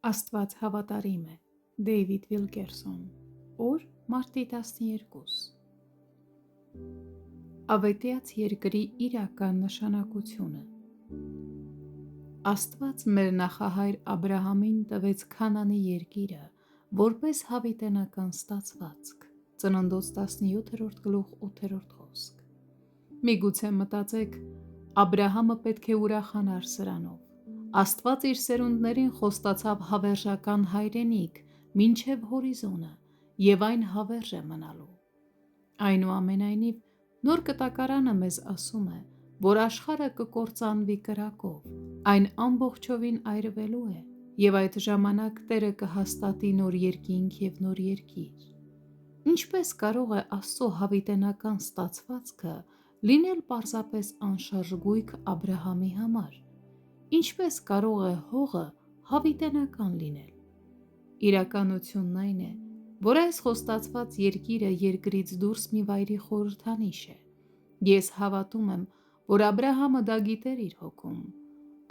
Աստված հավատարիմ է։ Դեյվիդ Վիլկերսոն։ Օր մարտի 12։ Ավետյաց երկրի իրական նշանակությունը։ Աստված մեր նախահայր Աբրահամին տվեց Քանանի երկիրը որպես հավիտենական ստացվածք։ Ծննդոց 17-րդ խոսք։ Միգուցե մտածեք, Աբրահամը պետք է ուրախանար սրանով։ Աստված իր սերունդներին խոստացավ հավերժական հայրենիք մինչև հորիզոնը, և այն հավերժ է մնալու։ Այնուամենայնիվ, նոր կտակարանը մեզ ասում է, որ աշխարհը կկործանվի կրակով, այն ամբողջովին այրվելու է, և այդ ժամանակ Տերը կհաստատի նոր երկինք և նոր երկիր։ Ինչպես կարող է Աստծո հավիտենական ստացվածքը լինել պարզապես անշարժ գույք Աբրահամի համար։ Ինչպես կարող է հողը հավիտենական լինել։ Իրականությունն այն է, որ այս խոստացված երկիրը երկրից դուրս մի վայրի խորհրդանիշ է։ Ես հավատում եմ, որ Աբրահամը դա գիտեր իր հոգում։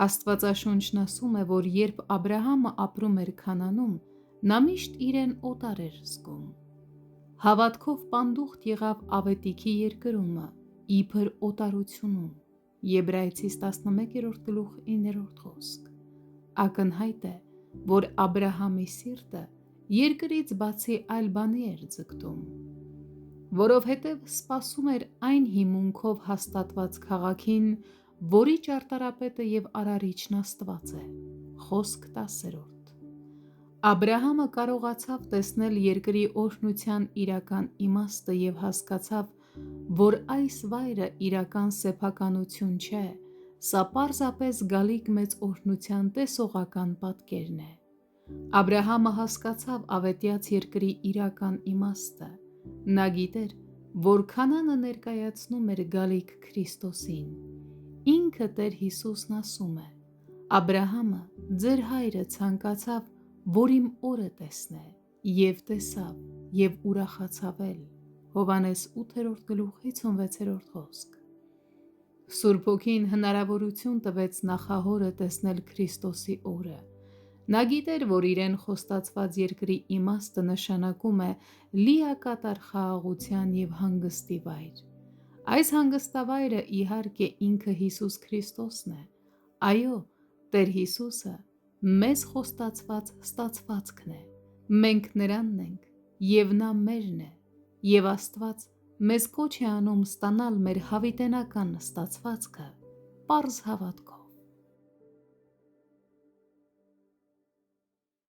Աստվածաշունչն ասում է, որ երբ Աբրահամը ապրում էր Քանանում, նա միշտ իրեն օտար էր զգում։ Հավատքով պանդուխտ եղավ Ավետիքի երկրումը, իբր օտարությունում։ Եբրայեցիս 11-9 խոսք։ Ակնհայտ է, որ Աբրահամի սիրտը երկրից բացի այլ բանի էր ձգտում, որովհետև սպասում էր այն հիմունքով հաստատված քաղաքին, որի ճարտարապետը և արարիչն Աստված է։ Խոսք 10։ Աբրահամը կարողացավ տեսնել երկրի օրհնության իրական իմաստը և հասկացավ, որ այս վայրը իրական սեփականություն չէ, սա պարզապես գալիք մեծ օրհնության տեսողական պատկերն է։ Աբրահամը հասկացավ ավետյաց երկրի իրական իմաստը։ Նա գիտեր, որ Քանանը ներկայացնում էր գալիք Քրիստոսին։ Ինքը Տեր Հիսուսն ասում է. «Աբրահամը, ձեր հայրը, ցանկացավ, որ իմ օրը տեսնե, և տեսավ, և ուրախացավ էլ»։ Հովհաննես 8:56 խոսք։ Սուրբ Հոգին հնարավորություն տվեց նախահորը տեսնել Քրիստոսի օրը։ Նա գիտեր, որ իրեն խոստացված երկրի իմաստը նշանակում է լիակատար խաղաղության և հանգստի վայր։ Այս հանգստավայրը, իհարկե, ինքը Հիսուս Քրիստոսն է։ Այո, Տեր Հիսուսը մեզ խոստացված ստացվածքն է։ Մենք Նրանն ենք, և Նա մերն է, և Աստված մեզ կոչ է անում ստանալ մեր հավիտենական ստացվածքը պարզ հավատքով։